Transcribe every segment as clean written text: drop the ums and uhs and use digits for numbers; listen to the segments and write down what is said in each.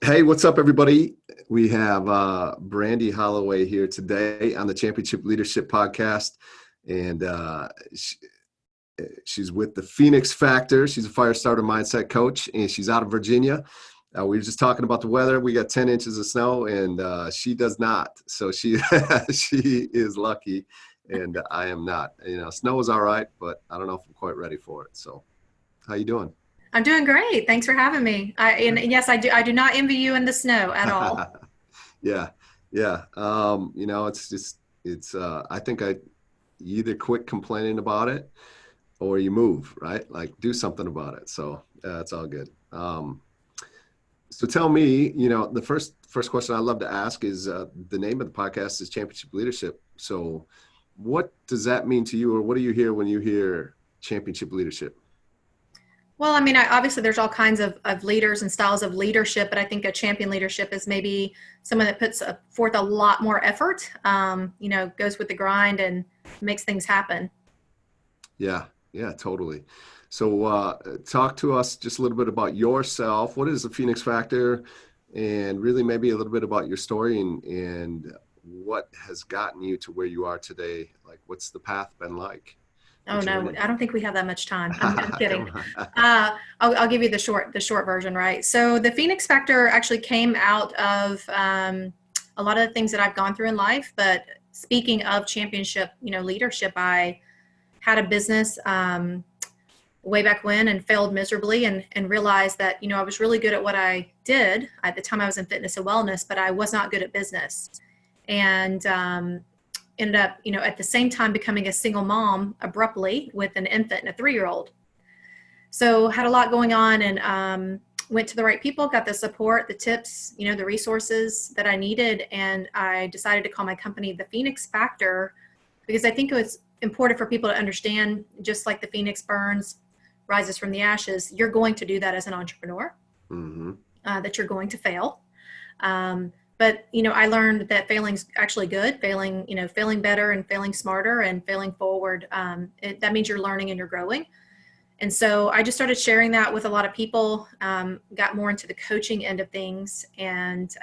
Hey, what's up, everybody? We have Brandy Hollaway here today on the Championship Leadership Podcast, and she's with the Phoenix Factor. She's a fire starter mindset coach, and she's out of Virginia. We were just talking about the weather. We got 10 inches of snow, and she does not. So she she is lucky, and I am not. Snow is all right, but I don't know if I'm quite ready for it. So, how you doing? I'm doing great. Thanks for having me. And yes, I do. I do not envy you in the snow at all. Yeah, yeah. I think you either quit complaining about it or you move, right? Like do something about it. So it's all good. So tell me, the first question I love to ask is the name of the podcast is Championship Leadership. So what does that mean to you, or what do you hear when you hear championship leadership? Well, I mean, obviously there's all kinds of leaders and styles of leadership, but I think a champion leadership is maybe someone that puts forth a lot more effort, goes with the grind and makes things happen. Yeah, yeah, totally. So talk to us just a little bit about yourself. What is the Phoenix Factor? And really maybe a little bit about your story and what has gotten you to where you are today. Like, what's the path been like? The Oh no, journey? I don't think we have that much time. I'm kidding. Come on. I'll give you the short version, right? So the Phoenix Factor actually came out of a lot of the things that I've gone through in life. But speaking of championship, leadership, I had a business way back when and failed miserably and realized that, I was really good at what I did. At the time I was in fitness and wellness, but I was not good at business. And ended up, at the same time becoming a single mom abruptly with an infant and a 3-year-old. So had a lot going on and went to the right people, got the support, the tips, the resources that I needed. And I decided to call my company the Phoenix Factor because I think it was important for people to understand, just like the Phoenix burns, rises from the ashes, you're going to do that as an entrepreneur, Mm-hmm. that you're going to fail. But, I learned that failing's actually good. Failing better and failing smarter and failing forward. That means you're learning and you're growing. And so I just started sharing that with a lot of people, got more into the coaching end of things and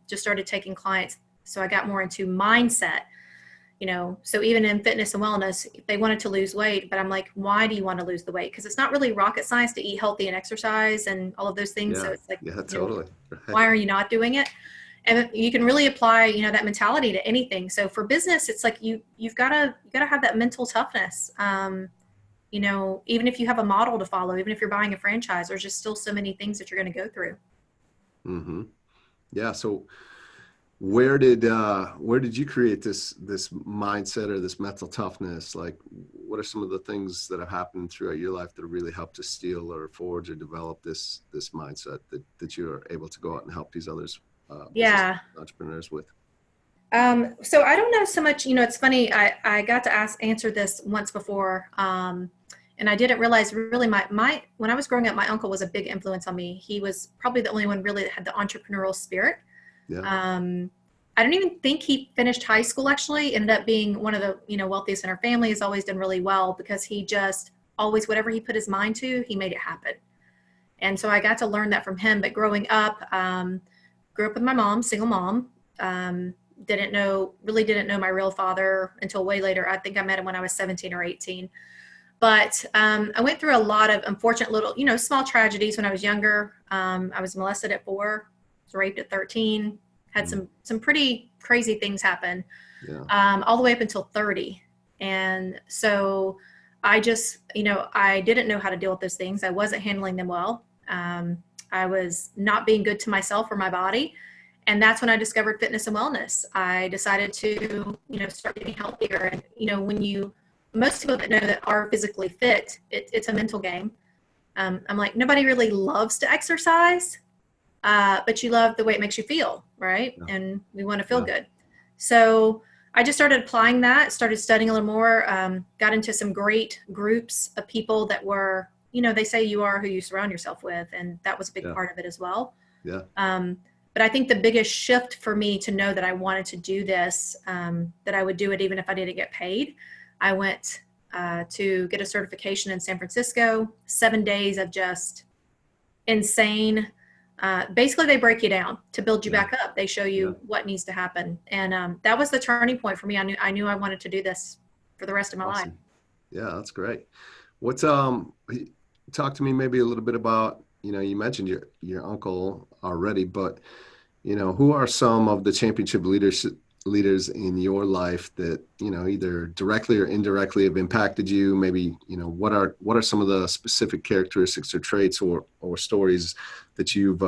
just started taking clients. So I got more into mindset, so even in fitness and wellness, they wanted to lose weight, but I'm like, why do you want to lose the weight? Because it's not really rocket science to eat healthy and exercise and all of those things. So Yeah, it's like, yeah, totally. Right. why are you not doing it? And you can really apply, that mentality to anything. So for business, it's like you've got to have that mental toughness. Even if you have a model to follow, even if you're buying a franchise, there's just still so many things that you're going to go through. Mm-hmm. Yeah. So where did you create this mindset or this mental toughness? Like, what are some of the things that have happened throughout your life that have really helped to steal or forge or develop this mindset that you're able to go out and help these others business Yeah. entrepreneurs with? So I don't know so much, it's funny. I got to answer this once before. And I didn't realize really when I was growing up, my uncle was a big influence on me. He was probably the only one really that had the entrepreneurial spirit. Yeah. I don't even think he finished high school, actually. Ended up being one of the, wealthiest in our family, has always done really well because he just always, whatever he put his mind to, he made it happen. And so I got to learn that from him. But growing up, grew up with my mom, single mom. Really didn't know my real father until way later. I think I met him when I was 17 or 18. But I went through a lot of unfortunate little, small tragedies when I was younger. I was molested at 4, was raped at 13, had some pretty crazy things happen, Yeah. all the way up until 30. And so I just, I didn't know how to deal with those things. I wasn't handling them well. I was not being good to myself or my body. And that's when I discovered fitness and wellness. I decided to, start getting healthier. And, most people that know that are physically fit, it's a mental game. I'm like, nobody really loves to exercise, but you love the way it makes you feel, right? Yeah. And we want to feel Yeah. good. So I just started applying that, started studying a little more, got into some great groups of people that were, they say you are who you surround yourself with. And that was a big Yeah. part of it as well. Yeah. But I think the biggest shift for me to know that I wanted to do this, that I would do it even if I didn't get paid, I went to get a certification in San Francisco, 7 days of just insane basically they break you down to build you Yeah. back up. They show Yeah. you what needs to happen. And that was the turning point for me. I knew I wanted to do this for the rest of my life. Awesome. Yeah, that's great. What's talk to me maybe a little bit about, you mentioned your uncle already, but who are some of the championship leaders in your life that, either directly or indirectly have impacted you? Maybe, what are some of the specific characteristics or traits or stories that you've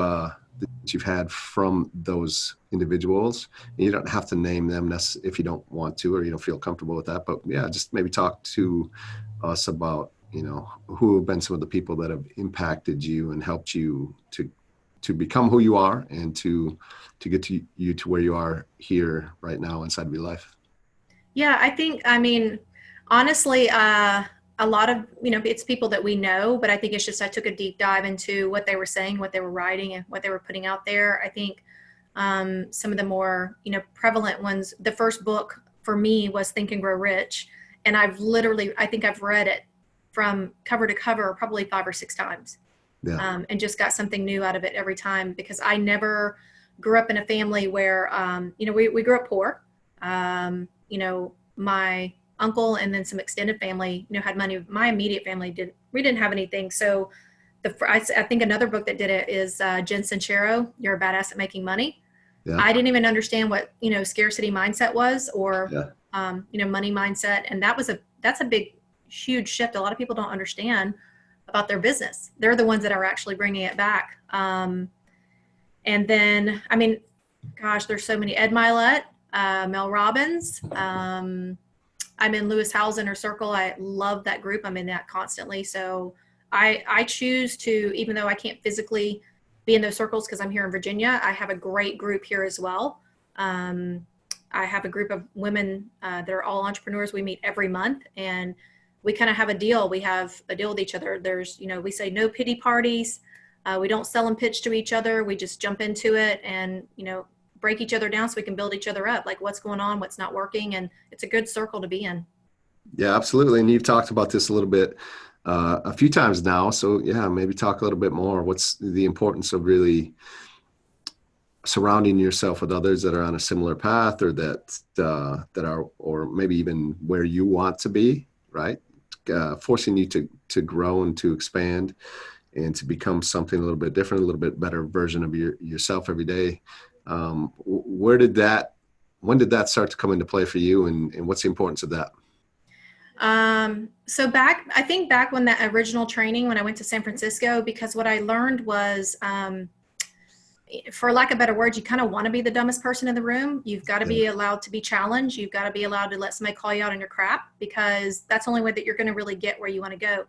had from those individuals? And you don't have to name them if you don't want to or you don't feel comfortable with that. But yeah, just maybe talk to us about, who have been some of the people that have impacted you and helped you to become who you are and to get you to where you are here right now inside of your life. Yeah, I mean, honestly, a lot of, it's people that we know, but I think it's just I took a deep dive into what they were saying, what they were writing, and what they were putting out there. I think some of the more, prevalent ones, the first book for me was Think and Grow Rich. And I think I've read it from cover to cover probably 5 or 6 times, Yeah. and just got something new out of it every time because I never grew up in a family where, we grew up poor. My uncle and then some extended family, had money. My immediate family we didn't have anything. So I think another book that did it is Jen Sincero, You're a Badass at Making Money. Yeah. I didn't even understand what, scarcity mindset was or, Yeah. money mindset. And that's a big, huge shift. A lot of people don't understand about their business. They're the ones that are actually bringing it back. And then, I mean, gosh, there's so many. Ed Milet, Mel Robbins. I'm in Lewis Howes Inner Circle. I love that group. I'm in that constantly. So I choose to, even though I can't physically be in those circles because I'm here in Virginia, I have a great group here as well. I have a group of women that are all entrepreneurs. We meet every month and we kind of have a deal. We have a deal with each other. There's, we say no pity parties. We don't sell and pitch to each other. We just jump into it and, break each other down so we can build each other up. Like what's going on, what's not working. And it's a good circle to be in. Yeah, absolutely. And you've talked about this a little bit a few times now. So yeah, maybe talk a little bit more. What's the importance of really surrounding yourself with others that are on a similar path or that are, or maybe even where you want to be, right? Forcing you to grow and to expand and to become something a little bit different, a little bit better version of yourself every day. When did that start to come into play for you, and what's the importance of that? So I think back when that original training, when I went to San Francisco, because what I learned was, for lack of better words, you kind of want to be the dumbest person in the room. You've got to be allowed to be challenged. You've got to be allowed to let somebody call you out on your crap, because that's the only way that you're going to really get where you want to go.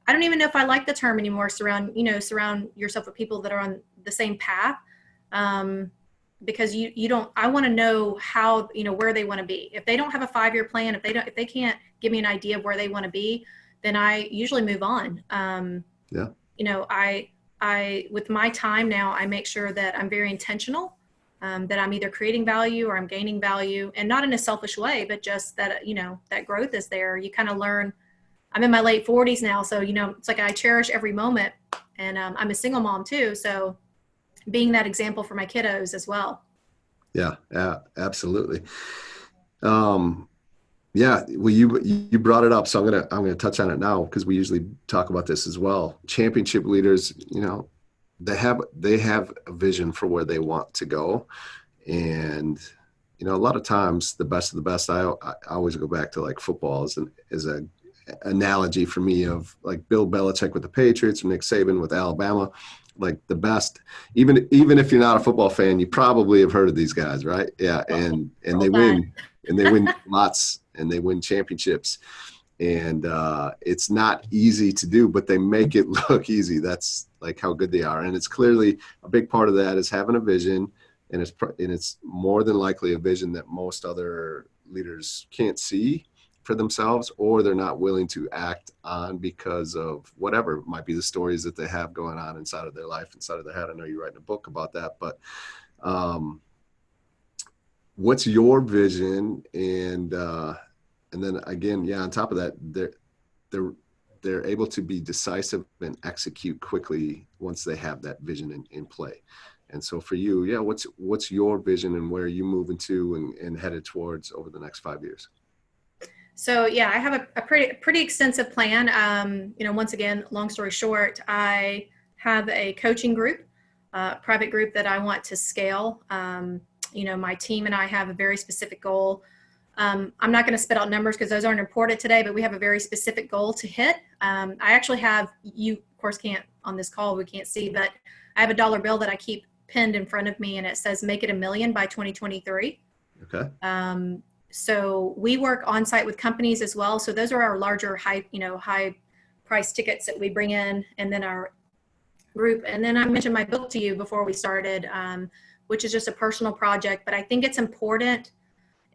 I don't even know if I like the term anymore. Surround yourself with people that are on the same path. Because I want to know how, where they want to be. If they don't have a 5-year plan, if they can't give me an idea of where they want to be, then I usually move on. I with my time now, I make sure that I'm very intentional, that I'm either creating value or I'm gaining value, and not in a selfish way, but just that, that growth is there. You kind of learn. I'm in my late 40s now. So, it's like I cherish every moment, and I'm a single mom too. So being that example for my kiddos as well. Yeah, absolutely. Yeah, well, you brought it up, so I'm gonna touch on it now because we usually talk about this as well. Championship leaders, they have a vision for where they want to go, and a lot of times the best of the best. I always go back to like football as a analogy for me of like Bill Belichick with the Patriots or Nick Saban with Alabama. Like the best, even if you're not a football fan, you probably have heard of these guys, right? Yeah, and they win, and they win lots, and they win championships, and it's not easy to do, but they make it look easy. That's like how good they are, and it's clearly a big part of that is having a vision, and it's more than likely a vision that most other leaders can't see for themselves, or they're not willing to act on because of whatever might be the stories that they have going on inside of their life, inside of their head. I know you're writing a book about that, but what's your vision? And then again, yeah, on top of that, they're able to be decisive and execute quickly once they have that vision in play. And so for you, yeah, what's your vision and where are you moving to and headed towards over the next 5 years? So yeah, I have a pretty extensive plan. Once again, long story short, I have a coaching group, private group that I want to scale. My team and I have a very specific goal. I'm not going to spit out numbers because those aren't important today, but we have a very specific goal to hit. I actually have, you of course can't on this call, we can't see, but I have a dollar bill that I keep pinned in front of me and it says make it 1 million by 2023. Okay. So we work on site with companies as well. So those are our larger high price tickets that we bring in, and then our group. And then I mentioned my book to you before we started, which is just a personal project, but I think it's important.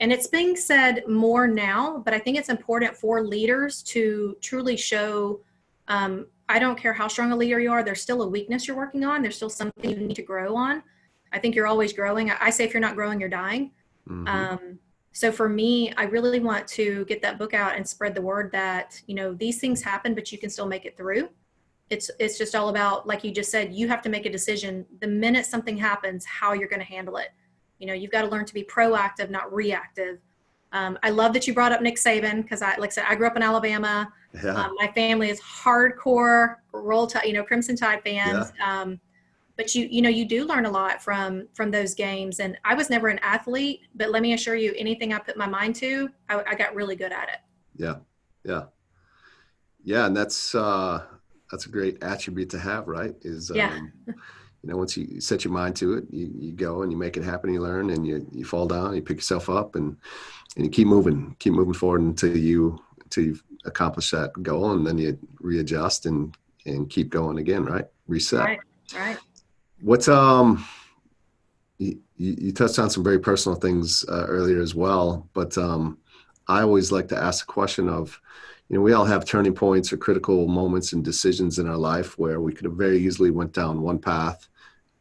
And it's being said more now, but I think it's important for leaders to truly show, I don't care how strong a leader you are, there's still a weakness you're working on. There's still something you need to grow on. I think you're always growing. I say if you're not growing, you're dying. Mm-hmm. So for me, I really want to get that book out and spread the word that, these things happen, but you can still make it through. It's just all about, like you just said, you have to make a decision the minute something happens, how you're going to handle it. You've got to learn to be proactive, not reactive. I love that you brought up Nick Saban because like I said, I grew up in Alabama. Yeah. My family is hardcore Crimson Tide fans. Yeah. But you do learn a lot from those games. And I was never an athlete, but let me assure you, anything I put my mind to, I got really good at it. Yeah. Yeah. Yeah. And that's a great attribute to have, right? Once you set your mind to it, you go and you make it happen, you learn, and you fall down, you pick yourself up and you keep moving forward until you've accomplished that goal, and then you readjust and keep going again, right? Reset. Right. What's you touched on some very personal things earlier as well, but I always like to ask the question of, we all have turning points or critical moments and decisions in our life where we could have very easily went down one path.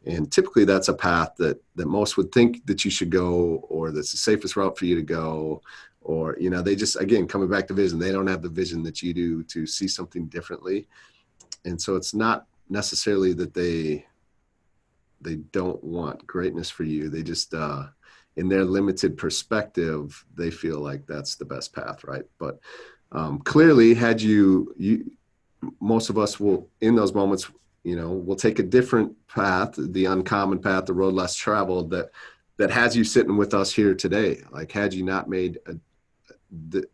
And typically that's a path that most would think that you should go, or that's the safest route for you to go. Or, they just, again, coming back to vision, they don't have the vision that you do to see something differently. And so it's not necessarily that they don't want greatness for you. They just, in their limited perspective, they feel like that's the best path, right? But clearly, had you most of us will, in those moments, we'll take a different path, the uncommon path, the road less traveled, that has you sitting with us here today. Like, had you not made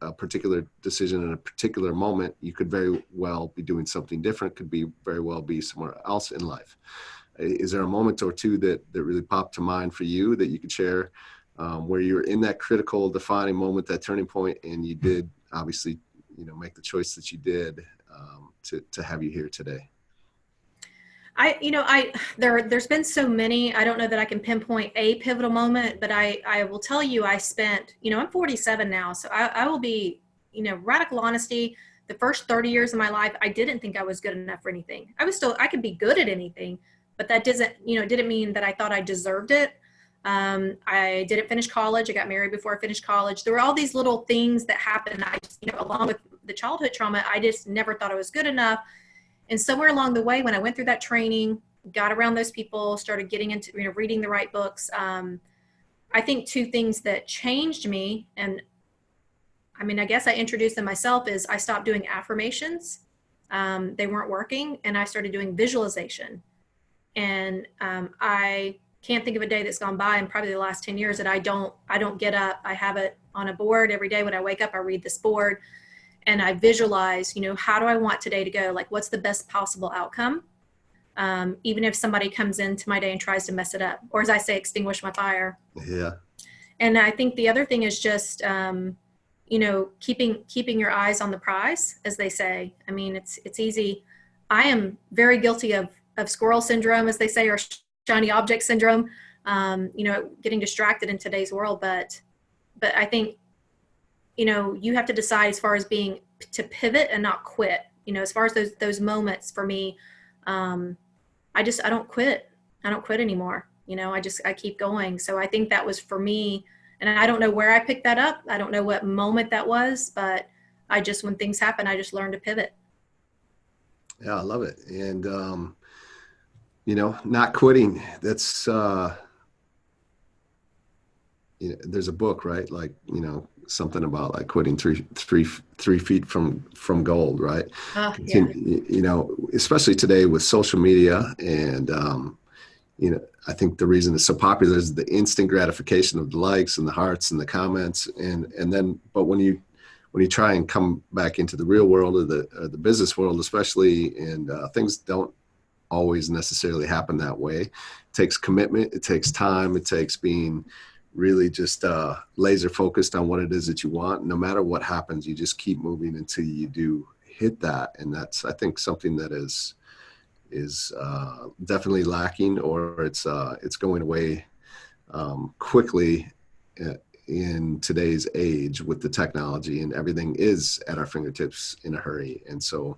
a particular decision in a particular moment, you could very well be doing something different, could be very well be somewhere else in life. Is there a moment or two that really popped to mind for you that you could share, where you're in that critical defining moment, that turning point, and you did obviously, make the choice that you did to have you here today? There's been so many. I don't know that I can pinpoint a pivotal moment, but I will tell you, I spent, I'm 47 now, so I will be, radical honesty. The first 30 years of my life, I didn't think I was good enough for anything. I could be good at anything, but that didn't mean that I thought I deserved it. I didn't finish college. I got married before I finished college. There were all these little things that happened. I just, along with the childhood trauma, I just never thought I was good enough. And somewhere along the way, when I went through that training, got around those people, started getting into, reading the right books. I think two things that changed me, and I guess I introduced them myself, is I stopped doing affirmations. They weren't working. And I started doing visualization. And I can't think of a day that's gone by in probably the last 10 years that I don't get up. I have it on a board every day. When I wake up, I read this board and I visualize, how do I want today to go? Like, what's the best possible outcome? Even if somebody comes into my day and tries to mess it up, or as I say, extinguish my fire. Yeah. And I think the other thing is just, keeping your eyes on the prize, as they say. It's easy. I am very guilty of squirrel syndrome, as they say, or shiny object syndrome, getting distracted in today's world. But I think, you have to decide as far as being to pivot and not quit, as far as those moments for me, I don't quit. I don't quit anymore. I keep going. So I think that was for me, and I don't know where I picked that up. I don't know what moment that was, but when things happen, I just learned to pivot. Yeah, I love it. And, not quitting. That's, there's a book, right? Like, something about like quitting 3 feet from gold, right? Yeah. Especially today with social media and, I think the reason it's so popular is the instant gratification of the likes and the hearts and the comments. And then, but when you try and come back into the real world or the business world, especially, and things don't always necessarily happen that way. It takes commitment. It takes time. It takes being really just laser focused on what it is that you want. No matter what happens, you just keep moving until you do hit that. And that's, I think, something that is definitely lacking, or it's going away quickly in today's age with the technology, and everything is at our fingertips in a hurry. And so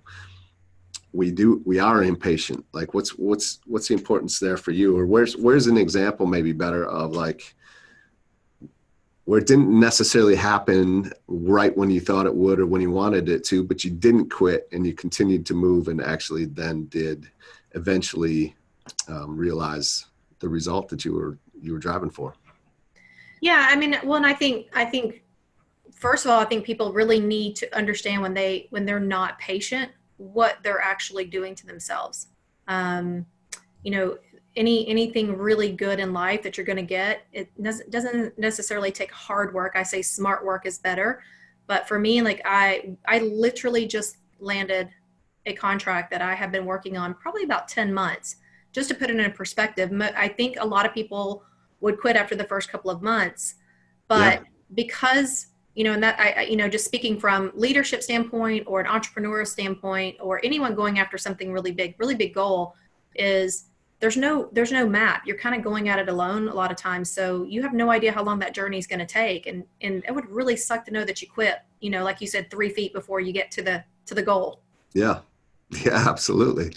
we are impatient. Like what's the importance there for you, or where's an example maybe better of like where it didn't necessarily happen right when you thought it would or when you wanted it to, but you didn't quit and you continued to move and actually then did eventually realize the result that you were driving for. Yeah, I mean, well, and I think first of all, I think people really need to understand when they're not patient, what they're actually doing to themselves. Um, you know, anything really good in life that you're going to get, it doesn't necessarily take hard work. I say smart work is better, but for me, like I literally just landed a contract that I have been working on probably about 10 months. Just to put it in perspective, I think a lot of people would quit after the first couple of months, Yeah. but because and that just speaking from leadership standpoint or an entrepreneur standpoint or anyone going after something really big goal, is there's no map. You're kind of going at it alone a lot of times, so you have no idea how long that journey is going to take, and it would really suck to know that you quit, like you said, 3 feet before you get to the goal. Yeah. Yeah, absolutely.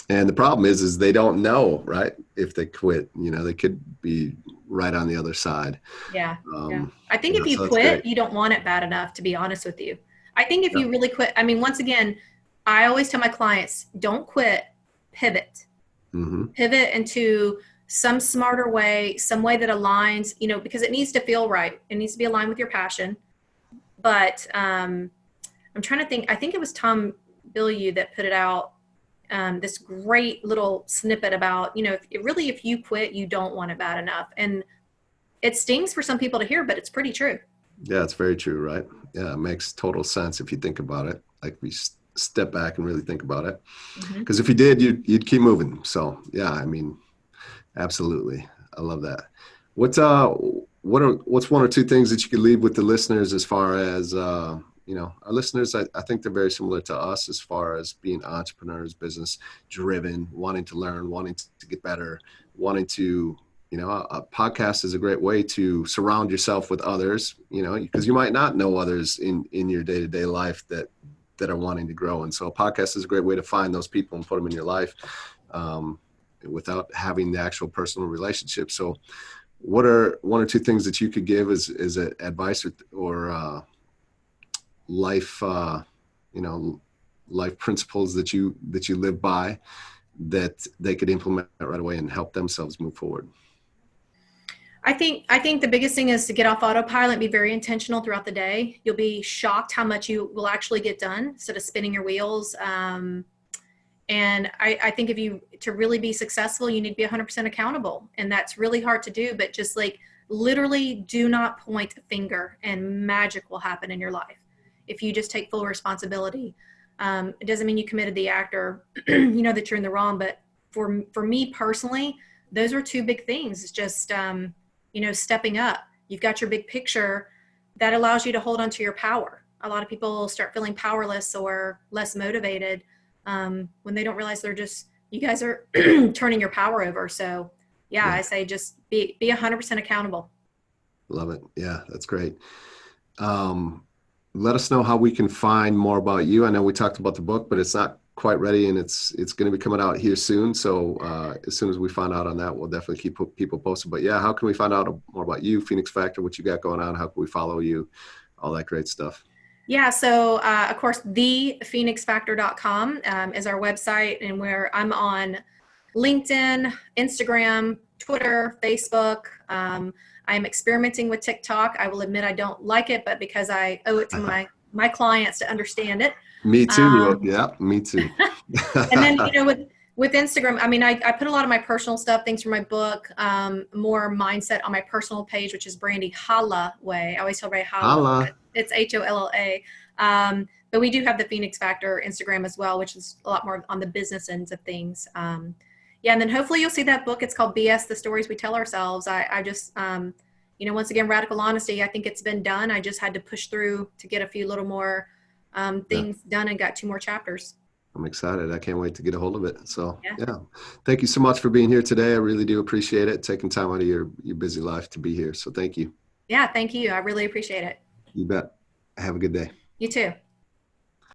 And the problem is they don't know, right? If they quit, they could be right on the other side. Yeah. Yeah. I think if you So that's quit, great. you don't want it bad enough, to be honest with you. I think if Yeah. you really quit, I mean, once again, I always tell my clients, don't quit, pivot. Hmm. Pivot into some smarter way, some way that aligns, because it needs to feel right. It needs to be aligned with your passion. But I'm trying to think, I think it was Tom Bilyeu that put it out, this great little snippet about, if you quit, you don't want it bad enough. And it stings for some people to hear, but it's pretty true. Yeah, it's very true, right? Yeah, it makes total sense if you think about it. Like we step back and really think about it. Mm-hmm. Because if you did, you'd keep moving. So yeah, I mean, absolutely, I love that. What's what's one or two things that you could leave with the listeners as far as our listeners? I think they're very similar to us as far as being entrepreneurs, business driven, wanting to learn, wanting to get better, wanting to a podcast is a great way to surround yourself with others, because you might not know others in your day-to-day life that are wanting to grow. And so a podcast is a great way to find those people and put them in your life without having the actual personal relationship. So what are one or two things that you could give as advice or life, life principles that you live by that they could implement right away and help themselves move forward? I think the biggest thing is to get off autopilot and be very intentional throughout the day. You'll be shocked how much you will actually get done instead of spinning your wheels. And I think to really be successful, you need to be 100% accountable. And that's really hard to do, but just like literally do not point a finger and magic will happen in your life. If you just take full responsibility, it doesn't mean you committed the act or, that you're in the wrong. But for me personally, those are two big things. It's just, stepping up. You've got your big picture that allows you to hold on to your power. A lot of people start feeling powerless or less motivated when they don't realize you guys are turning your power over. So yeah, Yeah, I say just be 100% accountable. love it. Yeah, that's great. Um, Let us know how we can find more about you. I know we talked about the book, but it's not quite ready, and it's going to be coming out here soon. So as soon as we find out on that, we'll definitely keep people posted. But yeah, how can we find out more about you, Phoenix Factor, what you got going on? How can we follow you? All that great stuff. Yeah, so of course, thephoenixfactor.com is our website, and where I'm on LinkedIn, Instagram, Twitter, Facebook. I'm experimenting with TikTok. I will admit I don't like it, but because I owe it to my clients to understand it. Me too. Um, Yeah, me too. and then with Instagram, I mean, I put a lot of my personal stuff, things from my book, more mindset on my personal page, which is Brandy Hollaway. I always tell Ray Holla, Holla. but it's Holla. But we do have the Phoenix Factor Instagram as well, which is a lot more on the business ends of things. Yeah, and then hopefully you'll see that book. It's called BS: The Stories We Tell Ourselves. I just, once again, radical honesty. I think it's been done. I just had to push through to get a few little more Yeah, things done, and got 2 more chapters. I'm excited. I can't wait to get a hold of it. So, Yeah. yeah. Thank you so much for being here today. I really do appreciate it, taking time out of your busy life to be here. So, thank you. Yeah, thank you. I really appreciate it. You bet. Have a good day. You too.